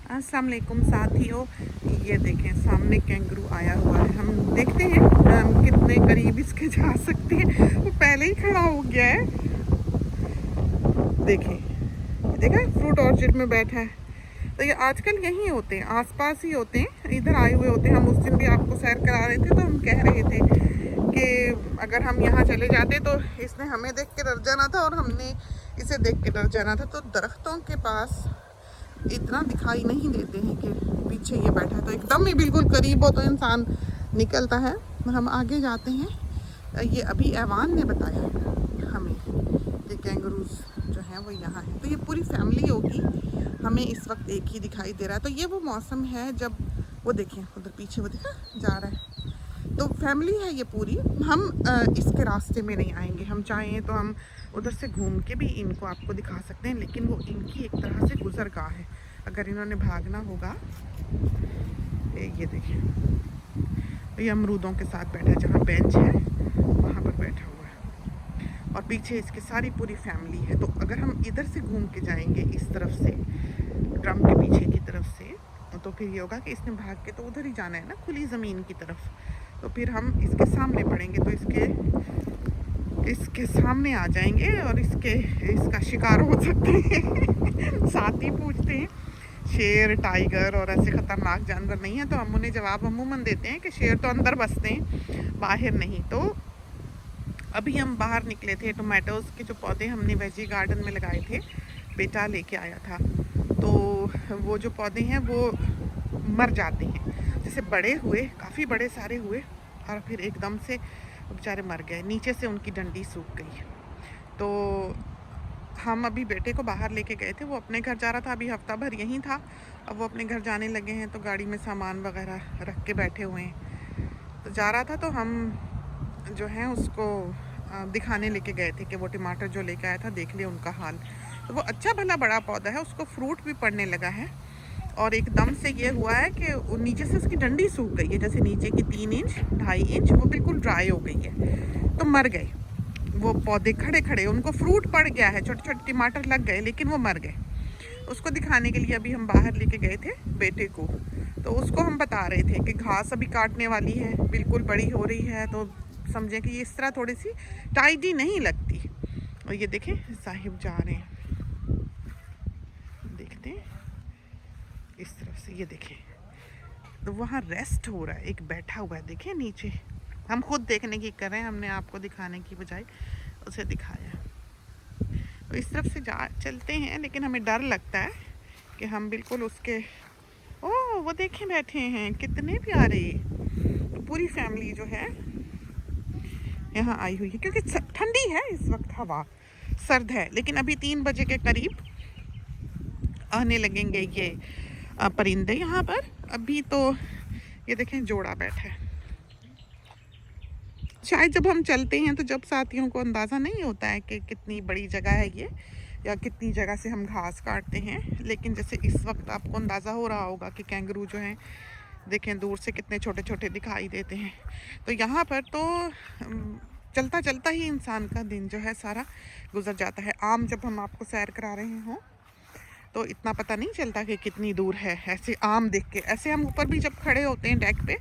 अस्सलाम वालेकुम साथियों। ये देखें सामने कैंगरू आया हुआ है। हम देखते हैं कितने करीब इसके जा सकते हैं। वो पहले ही खड़ा हो गया है। देखें, देखा फ्रूट ऑर्चर्ड में बैठा है। तो ये आजकल यहीं होते हैं, आसपास ही होते हैं, इधर आए हुए होते हैं। हम उस दिन भी आपको सैर करा रहे थे तो हम कह रहे थे कि अगर हम यहाँ चले जाते तो इसने हमें देख के डर जाना था और हमने इसे देख के डर जाना था। तो दरख्तों के पास इतना दिखाई नहीं देते हैं कि पीछे ये बैठा है। तो एकदम ही बिल्कुल करीब हो तो इंसान निकलता है। हम आगे जाते हैं। ये अभी ऐवान ने बताया हमें कि कैंगरूज जो हैं वो यहाँ हैं। तो ये पूरी फैमिली होगी, हमें इस वक्त एक ही दिखाई दे रहा है। तो ये वो मौसम है जब वो देखें उधर पीछे वो देखा जा रहा है। तो फैमिली है ये पूरी। हम इसके रास्ते में नहीं आएंगे। हम चाहें तो हम उधर से घूम के भी इनको आपको दिखा सकते हैं, लेकिन वो इनकी एक तरह से गुजरगाह है। अगर इन्होंने भागना होगा, ये देखिए, ये अमरूदों के साथ बैठा है, जहाँ बेंच है वहाँ पर बैठा हुआ है और पीछे इसके सारी पूरी फैमिली है। तो अगर हम इधर से घूम के जाएंगे इस तरफ से, ड्रम के पीछे की तरफ से, तो फिर ये होगा कि इसने भाग के तो उधर ही जाना है ना, खुली ज़मीन की तरफ। तो फिर हम इसके सामने पड़ेंगे तो इसके सामने आ जाएंगे और इसका शिकार हो सकते हैं। साथ ही पूछते हैं शेर, टाइगर और ऐसे ख़तरनाक जानवर नहीं है। तो हम उन्हें जवाब अमूमन देते हैं कि शेर तो अंदर बसते हैं, बाहर नहीं। तो अभी हम बाहर निकले थे, टोमेटोज़ के जो पौधे हमने वेजी गार्डन में लगाए थे, बेटा लेके आया था। तो वो जो पौधे हैं वो मर जाते हैं। जैसे बड़े हुए, काफ़ी बड़े सारे हुए और फिर एकदम से बेचारे मर गए, नीचे से उनकी डंडी सूख गई। तो हम अभी बेटे को बाहर लेके गए थे, वो अपने घर जा रहा था, अभी हफ्ता भर यहीं था। अब वो अपने घर जाने लगे हैं तो गाड़ी में सामान वगैरह रख के बैठे हुए हैं। तो जा रहा था तो हम जो है उसको दिखाने लेके गए थे कि वो टमाटर जो लेके आया था देख लिया उनका हाल। तो वो अच्छा भला बड़ा पौधा है, उसको फ्रूट भी पड़ने लगा है। और एकदम से ये हुआ है कि नीचे से उसकी डंडी सूख गई है, जैसे नीचे की 3 इंच 2.5 इंच वो बिल्कुल ड्राई हो गई है। तो मर गए वो पौधे खड़े खड़े, उनको फ्रूट पड़ गया है, छोटे छोटे टमाटर लग गए, लेकिन वो मर गए। उसको दिखाने के लिए अभी हम बाहर लेके गए थे बेटे को। तो उसको हम बता रहे थे कि घास अभी काटने वाली है, बिल्कुल बड़ी हो रही है, तो समझें कि इस तरह थोड़ी सी टाइडी नहीं लगती। और ये देखें साहिब जा रहे हैं, देखते हैं इस तरफ से, ये देखें तो वहाँ रेस्ट हो रहा है, एक बैठा हुआ है, देखें नीचे। हम खुद देखने की कर रहे हैं, हमने आपको दिखाने की बजाय उसे दिखाया। तो इस तरफ से जा चलते हैं, लेकिन हमें डर लगता है कि हम बिल्कुल उसके, ओह वो देखें बैठे हैं कितने प्यारे। तो पूरी फैमिली जो है यहाँ आई हुई है, क्योंकि ठंडी है इस वक्त, हवा सर्द है। लेकिन अभी 3 बजे के करीब आने लगेंगे ये परिंदे यहाँ पर। अभी तो ये देखें जोड़ा बैठा है। शायद जब हम चलते हैं तो जब साथियों को अंदाज़ा नहीं होता है कि कितनी बड़ी जगह है ये, या कितनी जगह से हम घास काटते हैं। लेकिन जैसे इस वक्त आपको अंदाज़ा हो रहा होगा कि कैंगरू जो हैं देखें दूर से कितने छोटे छोटे दिखाई देते हैं। तो यहाँ पर तो चलता चलता ही इंसान का दिन जो है सारा गुजर जाता है। आम जब हम आपको सैर करा रहे हों तो इतना पता नहीं चलता कि कितनी दूर है। ऐसे आम देख के, ऐसे हम ऊपर भी जब खड़े होते हैं डेक पे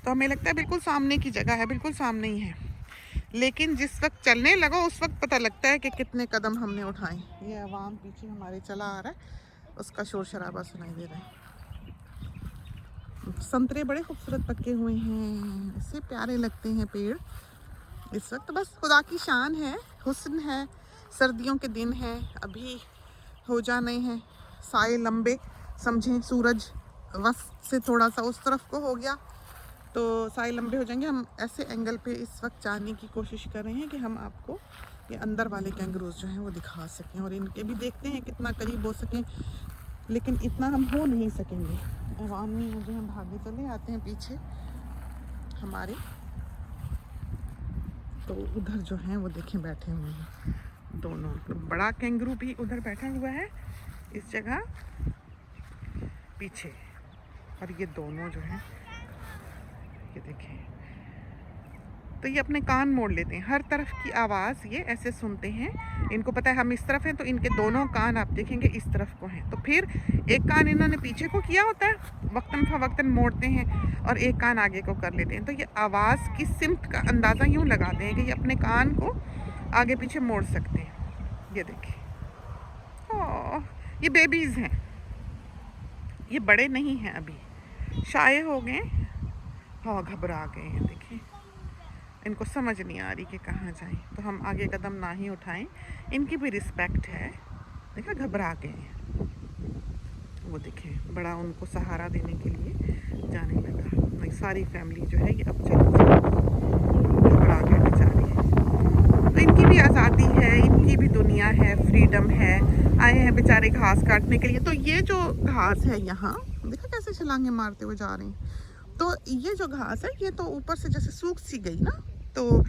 तो हमें लगता है बिल्कुल सामने की जगह है, बिल्कुल सामने ही है। लेकिन जिस वक्त चलने लगो उस वक्त पता लगता है कि कितने कदम हमने उठाए। ये आवाम पीछे हमारे चला आ रहा है, उसका शोर शराबा सुनाई दे रहा है। संतरे बड़े खूबसूरत पके हुए हैं, ऐसे प्यारे लगते हैं पेड़ इस वक्त। बस खुदा की शान है, हुस्न है। सर्दियों के दिन हैं, अभी हो जाने हैं साए लंबे, समझें सूरज वस्त से थोड़ा सा उस तरफ को हो गया तो साए लंबे हो जाएंगे। हम ऐसे एंगल पे इस वक्त जाने की कोशिश कर रहे हैं कि हम आपको ये अंदर वाले कैंगरूज जो हैं वो दिखा सकें, और इनके भी देखते हैं कितना करीब हो सकें, लेकिन इतना हम हो नहीं सकेंगे। ऐवान में मुझे हम भागे चले आते हैं पीछे हमारे। तो उधर जो हैं वो देखें बैठे हुए हैं दोनों। तो बड़ा कैंगरू भी उधर बैठा हुआ है इस जगह पीछे, और ये दोनों जो हैं ये देखें तो ये अपने कान मोड़ लेते हैं, हर तरफ की आवाज़ ये ऐसे सुनते हैं। इनको पता है हम इस तरफ हैं, तो इनके दोनों कान आप देखेंगे इस तरफ को हैं। तो फिर एक कान इन्होंने पीछे को किया होता है, वक्तन फ़वक्तन मोड़ते हैं, और एक कान आगे को कर लेते हैं। तो ये आवाज़ की सिमत का अंदाज़ा यूँ लगाते हैं कि ये अपने कान को आगे पीछे मोड़ सकते हैं। ये देखिए, ओह, ये बेबीज़ हैं, ये बड़े नहीं हैं, अभी शाये हो गए, हाँ घबरा गए हैं। देखिए, इनको समझ नहीं आ रही कि कहाँ जाएं, तो हम आगे कदम ना ही उठाएं, इनकी भी रिस्पेक्ट है। देखा, घबरा गए हैं वो। देखिए, बड़ा उनको सहारा देने के लिए जाने लगा। नहीं, सारी फैमिली जो है ये अब चली, घबरा गए बेचारी। तो इनकी भी आज़ादी है, इनकी भी दुनिया है, फ्रीडम है। आए हैं बेचारे घास काटने के लिए। तो ये जो घास है यहाँ, देखा कैसे छलांगे मारते हुए जा रहे हैं। तो ये जो घास है ये तो ऊपर से जैसे सूख सी गई ना, तो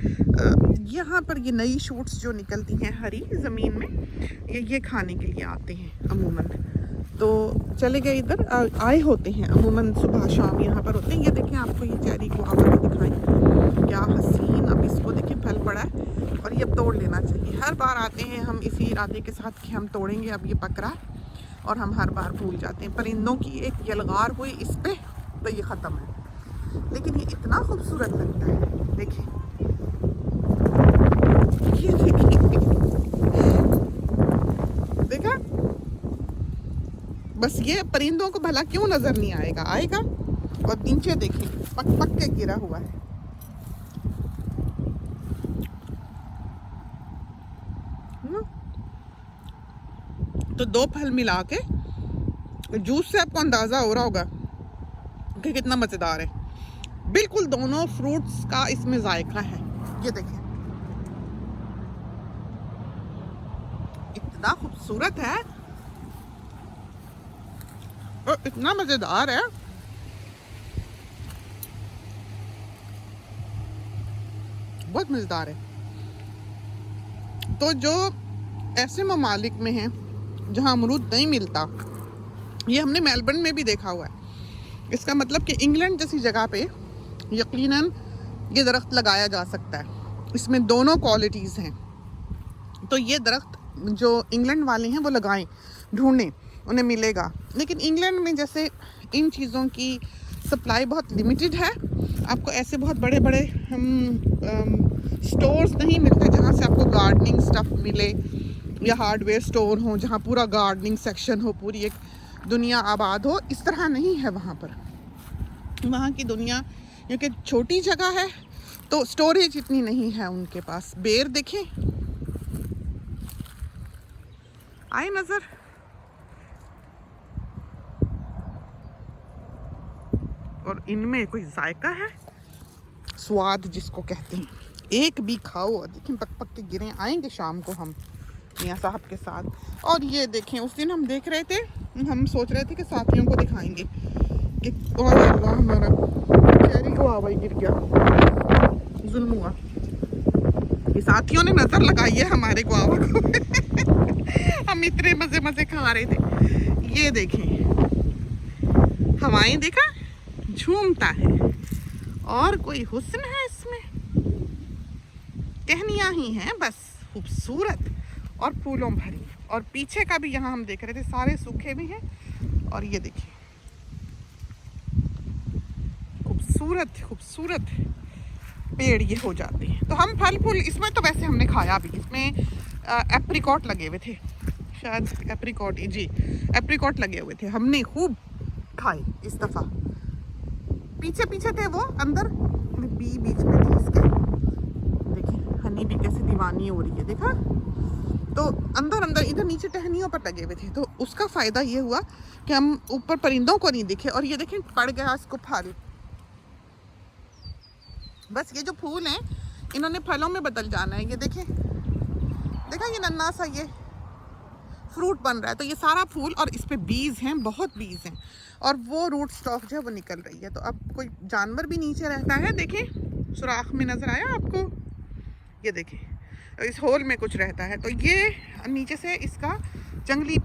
यहाँ पर ये नई शूट्स जो निकलती हैं हरी ज़मीन में, ये खाने के लिए आते हैं अमूमन। तो चले गए इधर, आए होते हैं अमूमन, सुबह शाम यहाँ पर होते हैं। ये देखें, आपको ये चेरी गुआवा भी दिखाएं, क्या हसीन। अब इसको देखें, फल पड़ा है और ये अब तोड़ लेना चाहिए। हर बार आते हैं हम इसी इरादे के साथ कि हम तोड़ेंगे, अब ये पक रहा है, और हम हर बार भूल जाते हैं। परिंदों की एक यलगार हुई इस पे, तो ये ख़त्म है। लेकिन ये इतना खूबसूरत लगता है, देखिए, ये देखिए, देखा। बस ये परिंदों को भला क्यों नजर नहीं आएगा, आएगा। और नीचे देखिए, पक पक के गिरा हुआ है। तो दो फल मिला के जूस से आपको अंदाजा हो रहा होगा कि कितना मजेदार है। बिल्कुल दोनों फ्रूट्स का इसमें जायका है। ये देखिए, इतना खूबसूरत है और इतना मजेदार है। बहुत मजेदार है। तो जो ऐसे ममालिक में हैं जहां अमरूद नहीं मिलता, ये हमने मेलबर्न में भी देखा हुआ है। इसका मतलब कि इंग्लैंड जैसी जगह पे यकीनन ये दरख्त लगाया जा सकता है। इसमें दोनों क्वालिटीज़ हैं। तो ये दरख्त जो इंग्लैंड वाले हैं वो लगाएं, ढूंढें, उन्हें मिलेगा। लेकिन इंग्लैंड में जैसे इन चीज़ों की सप्लाई बहुत लिमिटेड है। आपको ऐसे बहुत बड़े बड़े स्टोर्स नहीं मिलते जहाँ से आपको गार्डनिंग स्टफ मिले, या हार्डवेयर स्टोर हो जहाँ पूरा गार्डनिंग सेक्शन हो, पूरी एक दुनिया आबाद हो। इस तरह नहीं है वहाँ पर। वहाँ की दुनिया क्योंकि छोटी जगह है तो स्टोरेज इतनी नहीं है उनके पास। बेर देखें, आए नज़र, और इनमें कोई जायका है, स्वाद जिसको कहते हैं। एक भी खाओ, देखें पक पक के गिरे। आएंगे शाम को हम मियाँ साहब के साथ। और ये देखें, उस दिन हम देख रहे थे, हम सोच रहे थे कि साथियों को दिखाएंगे कि अल्लाह, हमारा चेरी को आवाज़ गिर गया, जुल्म हुआ। ये साथियों ने नजर लगाई है हमारे गुआवा को। हम इतने मजे मजे खा रहे थे। ये देखें, हवाएं देखा, झूमता है। और कोई हुस्न है इसमें, टहनियाँ ही हैं बस, खूबसूरत और फूलों भरी। और पीछे का भी यहाँ हम देख रहे थे, सारे सूखे भी हैं। और ये देखिए, खूबसूरत खूबसूरत पेड़ ये हो जाते हैं। तो हम फल फूल इसमें, तो वैसे हमने खाया भी, इसमें एप्रिकॉट लगे हुए थे, शायद एप्रिकॉट ही, जी एप्रिकॉट लगे हुए थे, हमने खूब खाए इस दफ़ा। पीछे पीछे थे वो, अंदर बी बीच में थी इसके। देखिए हनी भी कैसे दीवानी हो रही है, देखा। तो अंदर अंदर इधर नीचे टहनियों पर लगे हुए थे। तो उसका फ़ायदा ये हुआ कि हम ऊपर परिंदों को नहीं दिखे। और ये देखें, पड़ गया इसको फल। बस ये जो फूल हैं इन्होंने फलों में बदल जाना है। ये देखें, देखा ये नन्ना सा ये फ्रूट बन रहा है। तो ये सारा फूल, और इस पे बीज हैं, बहुत बीज हैं, और वो रूट स्टॉक जो है वो निकल रही है। तो अब कोई जानवर भी नीचे रहता है, देखें सुराख में नज़र आया आपको, ये देखें इस होल में कुछ रहता है। तो ये नीचे से इसका जंगली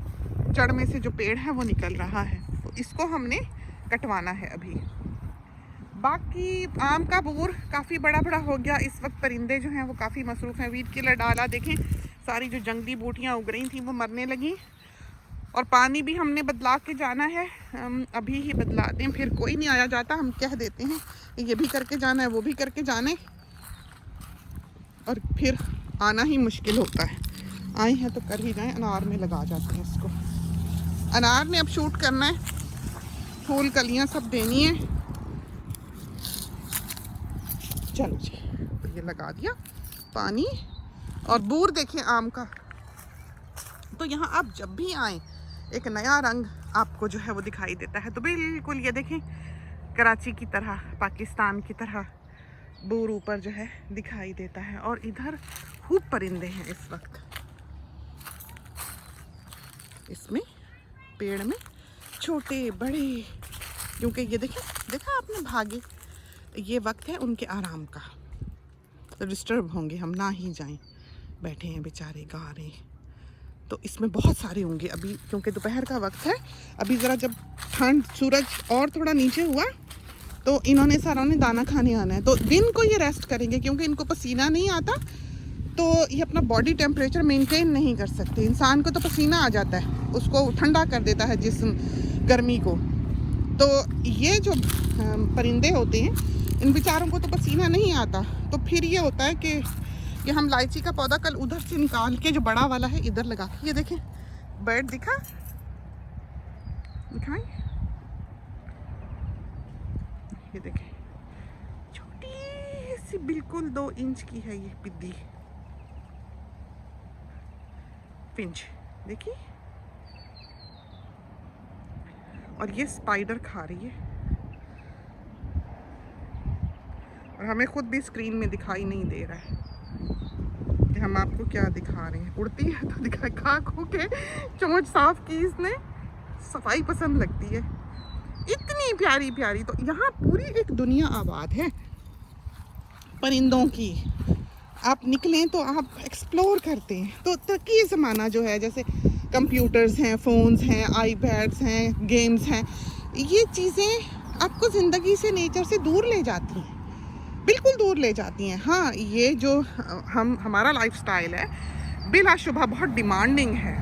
जड़ में से जो पेड़ है वो निकल रहा है। तो इसको हमने कटवाना है अभी। बाकी आम का बोर काफ़ी बड़ा बड़ा हो गया। इस वक्त परिंदे जो हैं वो काफ़ी मसरूफ़ हैं। वीड किलर डाला, देखें सारी जो जंगली बूटियाँ उग रही थी वो मरने लगी। और पानी भी हमने बदला के जाना है, अभी ही बदला दें, फिर कोई नहीं आया जाता। हम कह देते हैं ये भी करके जाना है, वो भी करके जाना है, और फिर आना ही मुश्किल होता है। आए हैं तो कर ही जाएं। अनार में लगा जाते हैं इसको। अनार ने अब शूट करना है, फूल कलियां सब देनी है। चलो जी, तो ये लगा दिया पानी। और बूर देखें आम का। तो यहाँ आप जब भी आएँ एक नया रंग आपको जो है वो दिखाई देता है। तो बिल्कुल ये देखें कराची की तरह, पाकिस्तान की तरह बूर ऊपर जो है दिखाई देता है। और इधर खूब परिंदे हैं इस वक्त इसमें पेड़ में, छोटे बड़े, क्योंकि ये देखें, देखा आपने भागे। ये वक्त है उनके आराम का, तो डिस्टर्ब होंगे हम ना ही जाएं। बैठे हैं बेचारे गा रहे। तो इसमें बहुत सारे होंगे अभी, क्योंकि दोपहर का वक्त है। अभी ज़रा जब ठंड, सूरज और थोड़ा नीचे हुआ तो इन्होंने सारों ने दाना खाने आना है। तो दिन को ये रेस्ट करेंगे क्योंकि इनको पसीना नहीं आता, तो ये अपना बॉडी टेम्परेचर मेंटेन नहीं कर सकते। इंसान को तो पसीना आ जाता है, उसको ठंडा कर देता है जिस्म गर्मी को। तो ये जो परिंदे होते हैं, इन बेचारों को तो पसीना नहीं आता। तो फिर ये होता है कि ये हम इलायची का पौधा कल उधर से निकाल के, जो बड़ा वाला है, इधर लगा के, ये देखें बर्ड दिखाएं, ये देखें छोटी सी बिल्कुल 2 इंच की है ये पिद्दी फिंच, देखिए। और ये स्पाइडर खा रही है, और हमें खुद भी स्क्रीन में दिखाई नहीं दे रहा है कि हम आपको क्या दिखा रहे हैं। उड़ती है तो दिखा, खा खो के चोंच साफ की इसने। सफाई पसंद लगती है, इतनी प्यारी प्यारी। तो यहाँ पूरी एक दुनिया आबाद है परिंदों की। आप निकलें तो आप एक्सप्लोर करते हैं। तो तरक्की ज़माना जो है, जैसे कंप्यूटर्स हैं, फ़ोन्स हैं, आईपैड्स हैं, गेम्स हैं, ये चीज़ें आपको ज़िंदगी से, नेचर से दूर ले जाती हैं, बिल्कुल दूर ले जाती हैं। हाँ, ये जो हमारा लाइफस्टाइल है बिलाशुबा बहुत डिमांडिंग है,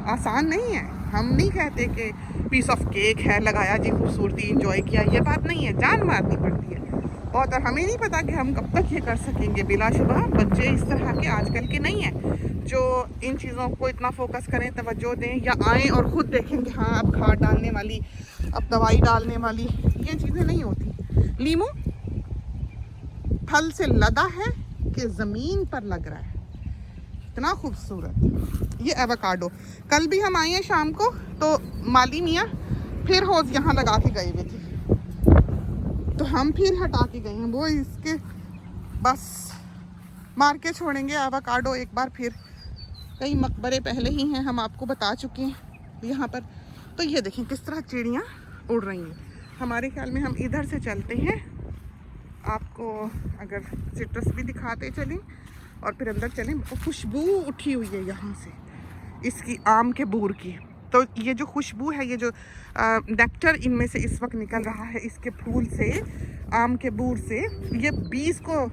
आसान नहीं है। हम नहीं कहते कि पीस ऑफ केक है, लगाया जी, खूबसूरती इंजॉय किया, ये बात नहीं है। जान मारनी पड़ती है बहुत, और हमें नहीं पता कि हम कब तक ये कर सकेंगे। बिलाशुबा बच्चे इस तरह के आजकल के नहीं हैं जो इन चीज़ों को इतना फोकस करें, तवज्जो दें, या आएँ और ख़ुद देखें कि हाँ अब खाद डालने वाली, अब दवाई डालने वाली, ये चीज़ें नहीं होती। लीमू फल से लदा है कि ज़मीन पर लग रहा है, इतना खूबसूरत। ये एवोकाडो, कल भी हम आए हैं शाम को, तो माली मियाँ फिर होज़ यहाँ लगा के गए हुए थे, तो हम फिर हटा के गए हैं। वो इसके बस मार के छोड़ेंगे एवोकाडो एक बार फिर। कई मकबरे पहले ही हैं, हम आपको बता चुके हैं यहाँ पर। तो ये देखें किस तरह चिड़ियाँ उड़ रही हैं। हमारे ख्याल में हम इधर से चलते हैं, आपको अगर सिट्रस भी दिखाते चलें और फिर अंदर चलें। खुशबू उठी हुई है यहाँ से इसकी, आम के बूर की। तो ये जो खुशबू है, ये जो नेक्टर इनमें से इस वक्त निकल रहा है इसके फूल से, आम के बूर से, ये बीज को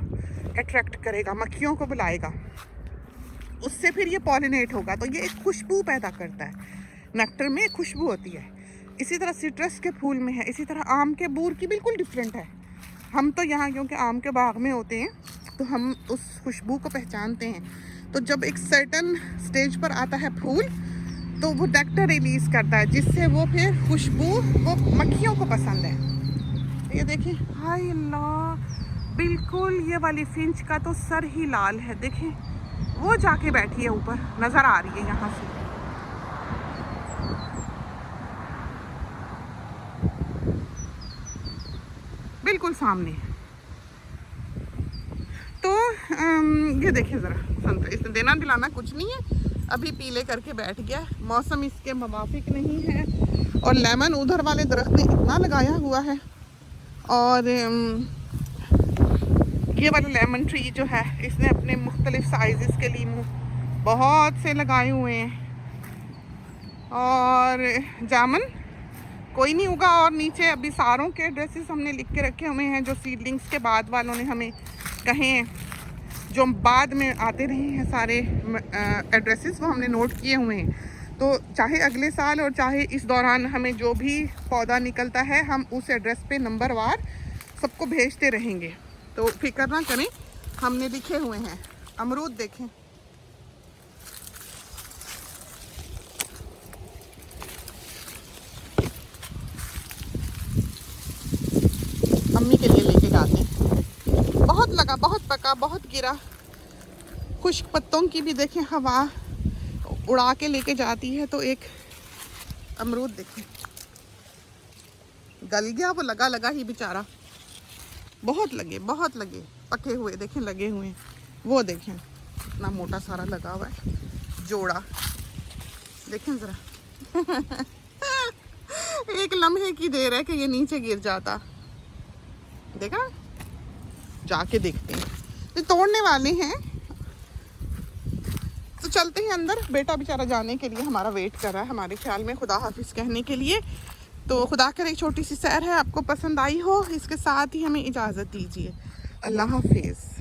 अट्रैक्ट करेगा, मक्खियों को बुलाएगा, उससे फिर ये पॉलिनेट होगा। तो ये एक खुशबू पैदा करता है, नेक्टर में एक खुशबू होती है। इसी तरह सिट्रस के फूल में है, इसी तरह आम के बूर की बिल्कुल डिफरेंट है। हम तो यहाँ क्योंकि आम के बाग में होते हैं तो हम उस खुशबू को पहचानते हैं। तो जब एक सर्टन स्टेज पर आता है फूल, तो वो नेक्टर रिलीज़ करता है, जिससे वो फिर खुशबू वो मक्खियों को पसंद है। ये देखें, हाय अल्लाह, बिल्कुल ये वाली फिंच का तो सर ही लाल है। देखें वो जाके बैठी है ऊपर, नज़र आ रही है यहाँ से। बिल्कुल सामने। तो ये देखिए ज़रा संतरा, इसने देना दिलाना कुछ नहीं है, अभी पीले करके बैठ गया। मौसम इसके मुवाफिक नहीं है, और लेमन उधर वाले दरख्त ने इतना लगाया हुआ है। और ये वाला लेमन ट्री जो है, इसने अपने मुख्तलिफ साइज़ के लीमू बहुत से लगाए हुए हैं। और जामुन कोई नहीं उगा। और नीचे अभी सारों के एड्रेसेस हमने लिख के रखे हुए हैं, जो सीडलिंग्स के बाद वालों ने हमें कहे हैं, जो बाद में आते रहे हैं सारे एड्रेसेस, वो हमने नोट किए हुए हैं। तो चाहे अगले साल और चाहे इस दौरान हमें जो भी पौधा निकलता है, हम उस एड्रेस पे नंबरवार सबको भेजते रहेंगे। तो फिक्र ना करें, हमने लिखे हुए हैं। अमरूद देखें, अम्मी के लिए लेके जाते हैं। बहुत लगा, बहुत पका, बहुत गिरा। खुश्क पत्तों की भी देखें हवा उड़ा के लेके जाती है। तो एक अमरूद देखें, गल गया, वो लगा लगा ही बेचारा। बहुत लगे पके हुए देखें, लगे हुए हैं। वो देखें इतना मोटा सारा लगा हुआ है, जोड़ा देखें ज़रा। एक लम्हे की देर है कि ये नीचे गिर जाता। देखा, जाके देखते हैं, ये तोड़ने वाले हैं। तो चलते हैं अंदर। बेटा बेचारा जाने के लिए हमारा वेट कर रहा है, हमारे ख्याल में खुदा हाफिज़ कहने के लिए। तो खुदा करे एक छोटी सी सैर है, आपको पसंद आई हो। इसके साथ ही हमें इजाज़त दीजिए। अल्लाह हाफिज़।